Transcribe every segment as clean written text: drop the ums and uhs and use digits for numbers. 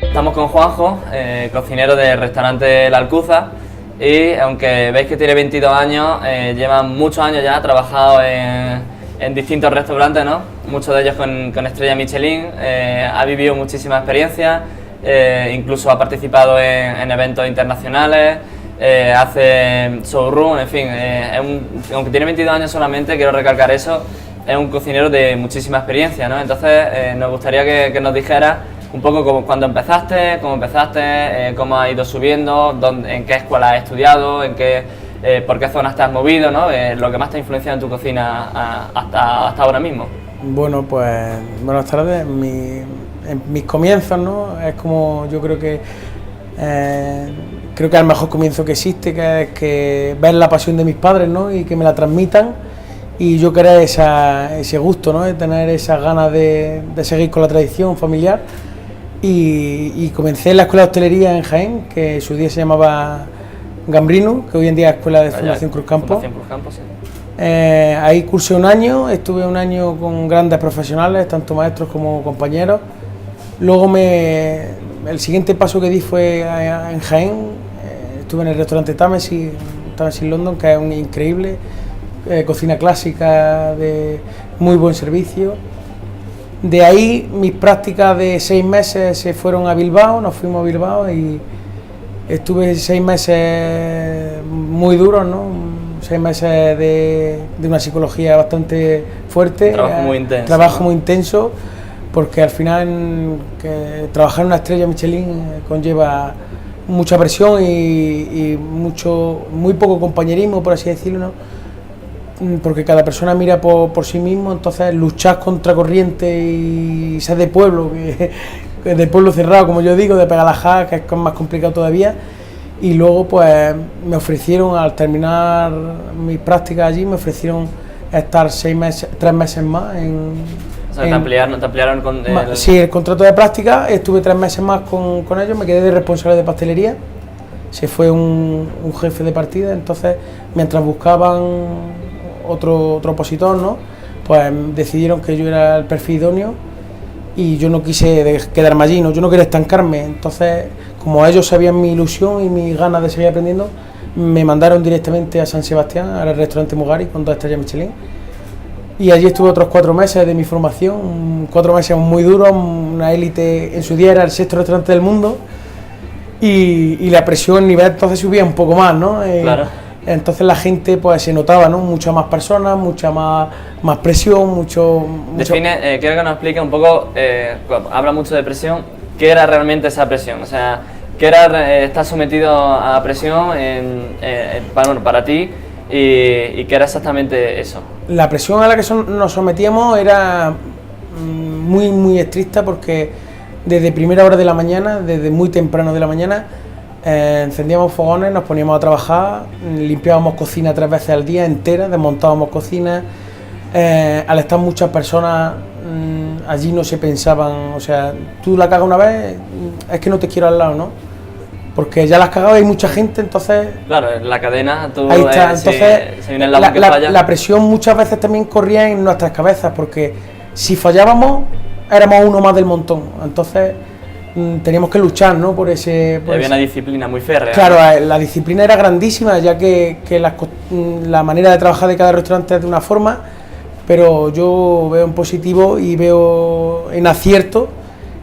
Estamos con Juanjo, cocinero del restaurante La Alcuza, y aunque veis que tiene 22 años, lleva muchos años ya, ha trabajado en distintos restaurantes, ¿no? Muchos de ellos con estrella Michelin, ha vivido muchísimas experiencias, incluso ha participado en eventos internacionales, hace showroom, en fin, aunque tiene 22 años solamente, quiero recalcar eso, es un cocinero de muchísima experiencia, ¿no? Entonces nos gustaría que nos dijera un poco como cuando empezaste, cómo has ido subiendo, en qué escuela has estudiado, por qué zona te has movido, ¿no? Lo que más te ha influenciado en tu cocina hasta ahora mismo. Bueno, pues buenas tardes. En mis comienzos, ¿no? Es como yo creo que el mejor comienzo que existe, que es que ver la pasión de mis padres, ¿no? Y que me la transmitan, y yo querer ese gusto, ¿no? De tener esas ganas de seguir con la tradición familiar. Y comencé en la escuela de hostelería en Jaén, que en su día se llamaba Gambrino, que hoy en día es Escuela de Fundación Cruzcampo. Sí. Ahí cursé un año, estuve un año con grandes profesionales, tanto maestros como compañeros. Luego el siguiente paso que di fue en Jaén, estuve en el restaurante Támesis London, que es un increíble, cocina clásica de muy buen servicio. De ahí mis prácticas de 6 meses se fueron a Bilbao, nos fuimos a Bilbao y estuve 6 meses muy duros, ¿no? 6 meses de una psicología bastante fuerte. Trabajo muy intenso, porque al final trabajar en una estrella Michelin conlleva mucha presión y muy poco compañerismo, por así decirlo, ¿no? Porque cada persona mira por sí mismo, entonces luchar contra corriente y ser de pueblo, que de pueblo cerrado, como yo digo, de Pegalajá, que es más complicado todavía. Y luego pues me ofrecieron, al terminar mis prácticas allí, me ofrecieron estar 3 meses más o sea, te ampliaron con Sí, el contrato de práctica, estuve 3 meses más con ellos, me quedé de responsable de pastelería. Se fue un jefe de partida, entonces mientras buscaban otro opositor, ¿no? Pues decidieron que yo era el perfil idóneo y yo no quise quedarme allí, ¿no? Yo no quería estancarme. Entonces, como ellos sabían mi ilusión y mis ganas de seguir aprendiendo, me mandaron directamente a San Sebastián, al restaurante Mugari, con 2 estrellas Michelin, y allí estuve otros 4 meses de mi formación, 4 meses muy duros, una élite. En su día era el 6º restaurante del mundo, y la presión, el nivel entonces subía un poco más, ¿no? Claro. Entonces la gente pues se notaba, ¿no? Muchas más personas, mucha más presión, mucho... Define, quiero que nos explique un poco, habla mucho de presión, ¿qué era realmente esa presión? O sea, ¿qué era estar sometido a presión para ti y qué era exactamente eso? La presión a la que nos sometíamos era muy, muy estricta, porque desde primera hora de la mañana, desde muy temprano de la mañana, encendíamos fogones, nos poníamos a trabajar, limpiábamos cocina 3 veces al día entera, desmontábamos cocina. Al estar muchas personas, allí no se pensaban, o sea, tú la cagas una vez, es que no te quiero al lado, ¿no? Porque ya las cagaba, hay mucha gente, entonces... Claro, en la cadena, tú... Ahí está, entonces si viene el que falla. La presión muchas veces también corría en nuestras cabezas, porque si fallábamos, éramos uno más del montón, entonces... teníamos que luchar, ¿no? Había una disciplina muy férrea. Claro, la disciplina era grandísima, ya que la manera de trabajar de cada restaurante es de una forma, pero yo veo en positivo y veo en acierto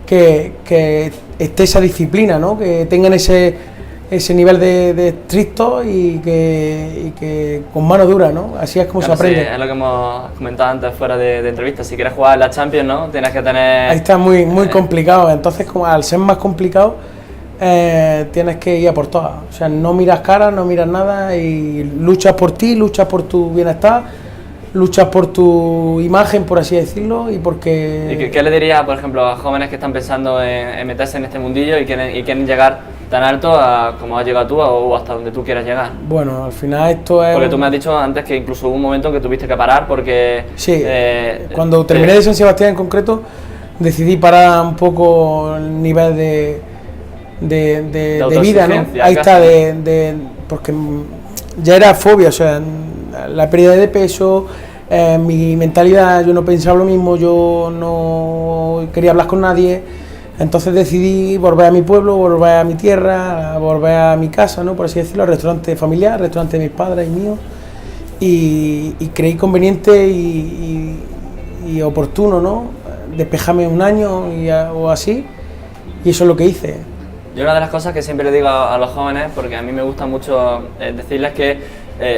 que esté esa disciplina, ¿no? Que tengan ese nivel de estricto y que con mano dura, ¿no? Así es como se aprende. Sí, es lo que hemos comentado antes fuera de entrevista. Si quieres jugar en la Champions, ¿no? Tienes que tener... Ahí está muy complicado. Entonces, como al ser más complicado, tienes que ir a por todas. O sea, no miras caras, no miras nada y luchas por ti, luchas por tu bienestar, luchas por tu imagen, por así decirlo, y porque... ¿Y qué le dirías, por ejemplo, a jóvenes que están pensando en meterse en este mundillo y quieren llegar tan alto como has llegado tú o hasta donde tú quieras llegar? Bueno, al final esto es... Porque tú me has dicho antes que incluso hubo un momento en que tuviste que parar porque... Sí, cuando terminé de San Sebastián en concreto, decidí parar un poco el nivel de vida, ¿no? Ahí está, porque ya era fobia, o sea, la pérdida de peso, mi mentalidad, yo no pensaba lo mismo, yo no quería hablar con nadie, entonces decidí volver a mi pueblo, volver a mi tierra, volver a mi casa, ¿no? Por así decirlo, al restaurante familiar, restaurante de mis padres y mío, y creí conveniente y oportuno, ¿no? Despejarme un año o así, y eso es lo que hice. Yo una de las cosas que siempre le digo a los jóvenes, porque a mí me gusta mucho decirles que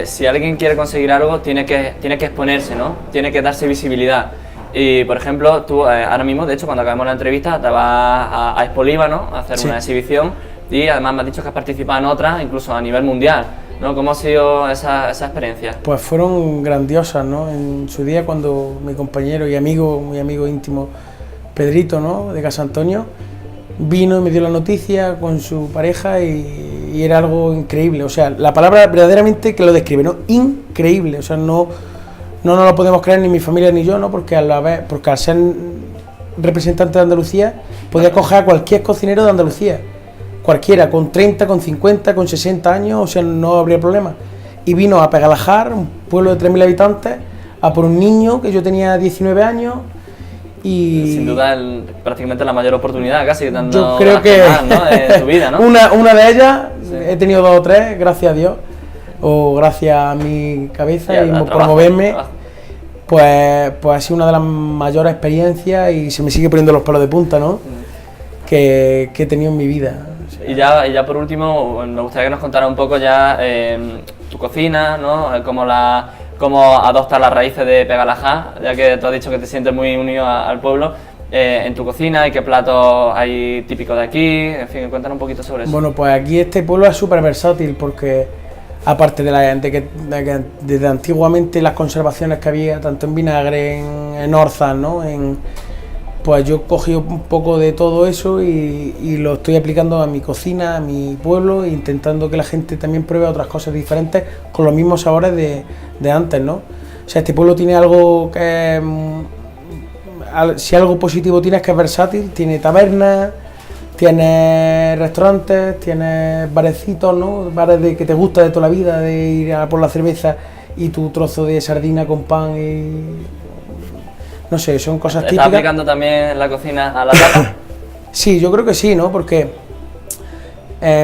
si alguien quiere conseguir algo, tiene que exponerse, ¿no? Tiene que darse visibilidad. Y, por ejemplo, tú ahora mismo, de hecho, cuando acabemos la entrevista, te vas a Expo Líbano a hacer una exhibición y además me has dicho que has participado en otras, incluso a nivel mundial, ¿no? ¿Cómo ha sido esa experiencia? Pues fueron grandiosas, ¿no? En su día, cuando mi compañero y amigo, muy amigo íntimo, Pedrito, ¿no? De Casa Antonio, vino y me dio la noticia con su pareja y era algo increíble, o sea, la palabra verdaderamente que lo describe, ¿no? Increíble, o sea, no nos lo podemos creer ni mi familia ni yo, ¿no? Porque al ser representante de Andalucía, podía coger a cualquier cocinero de Andalucía, cualquiera, con 30, con 50, con 60 años, o sea, no habría problema. Y vino a Pegalajar, un pueblo de 3.000 habitantes, a por un niño que yo tenía 19 años. Y sin duda prácticamente la mayor oportunidad casi que te han dado, yo creo que ¿no? En tu vida, ¿no? una de ellas, sí. He tenido 2 o 3, gracias a Dios, o gracias a mi cabeza y por moverme, pues ha sido una de las mayores experiencias y se me sigue poniendo los pelos de punta, ¿no? Que he tenido en mi vida. O sea, y ya por último, me gustaría que nos contara un poco ya tu cocina, ¿no? Cómo adoptas las raíces de Pegalajar, ya que tú has dicho que te sientes muy unido al pueblo, en tu cocina y qué platos hay típicos de aquí, en fin, cuéntanos un poquito sobre eso. Bueno, pues aquí este pueblo es súper versátil porque, aparte de que desde antiguamente las conservaciones que había, tanto en vinagre, en orzas, ¿no? Pues yo cogí un poco de todo eso y lo estoy aplicando a mi cocina, a mi pueblo, intentando que la gente también pruebe otras cosas diferentes con los mismos sabores de antes, ¿no? O sea, este pueblo tiene algo que si algo positivo tiene es que es versátil, tiene tabernas, tiene restaurantes, tiene barecitos, ¿no? Bares que te gusta de toda la vida, de ir a por la cerveza y tu trozo de sardina con pan y... No sé, son cosas típicas. ¿Estás aplicando también la cocina a la tapa? Sí, yo creo que sí, ¿no? Porque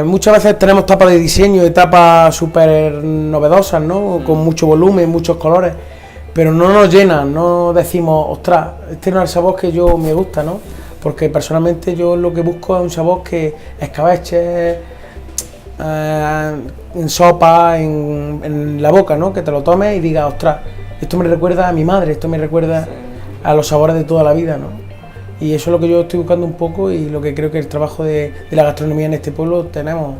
muchas veces tenemos tapas de diseño, de tapas súper novedosas, ¿no? Con mucho volumen, muchos colores, pero no nos llenan, no decimos, ostras, este no es el sabor que yo me gusta, ¿no? Porque personalmente yo lo que busco es un sabor que escabeche en sopa, en la boca, ¿no? Que te lo tomes y digas, ostras, esto me recuerda a mi madre, esto me recuerda a los sabores de toda la vida, ¿no? Y eso es lo que yo estoy buscando un poco y lo que creo que el trabajo de la gastronomía en este pueblo tenemos.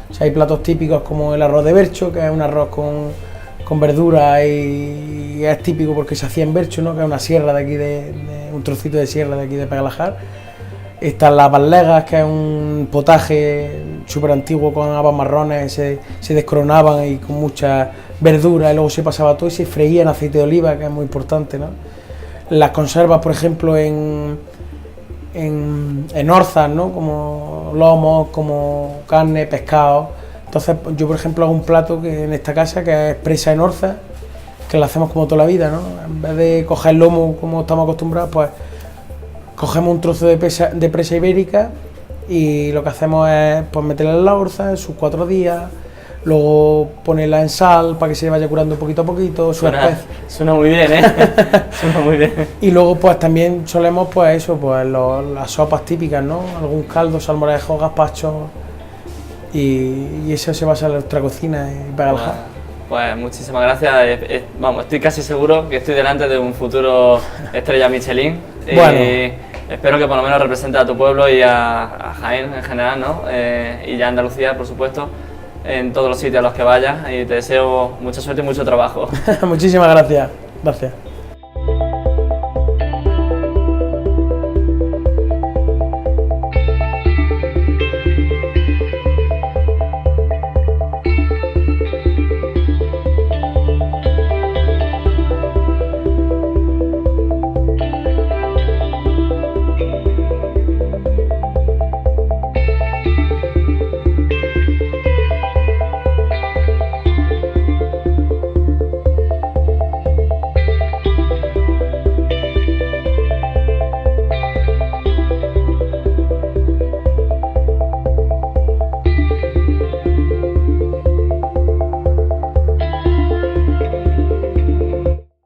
O sea, hay platos típicos como el arroz de bercho, que es un arroz con verdura y es típico porque se hacía en Bercho, ¿no? Que es una sierra de aquí, un trocito de sierra de aquí de Pegalajar. Están las ballegas, que es un potaje súper antiguo con habas marrones, se descoronaban y con mucha verdura y luego se pasaba todo y se freía en aceite de oliva, que es muy importante, ¿no? Las conservas, por ejemplo, en orzas, ¿no? Como lomos, como carne, pescado. Entonces yo, por ejemplo, hago un plato que en esta casa que es presa en orzas, que lo hacemos como toda la vida, ¿no? En vez de coger lomo como estamos acostumbrados, pues cogemos un trozo de presa ibérica y lo que hacemos es pues meterla en la orza en sus 4 días, luego ponerla en sal para que se vaya curando poquito a poquito. Suena muy bien, ¿eh? Suena muy bien. Y luego pues también solemos pues eso, pues las sopas típicas, ¿no? Algún caldo, salmorejo, gazpacho y eso se basa en nuestra cocina y Pegalajar. Pues muchísimas gracias. Vamos, estoy casi seguro que estoy delante de un futuro estrella Michelin. Bueno. Espero que por lo menos represente a tu pueblo y a Jaén en general, ¿no? Y ya Andalucía, por supuesto, en todos los sitios a los que vayas. Y te deseo mucha suerte y mucho trabajo. Muchísimas gracias. Gracias.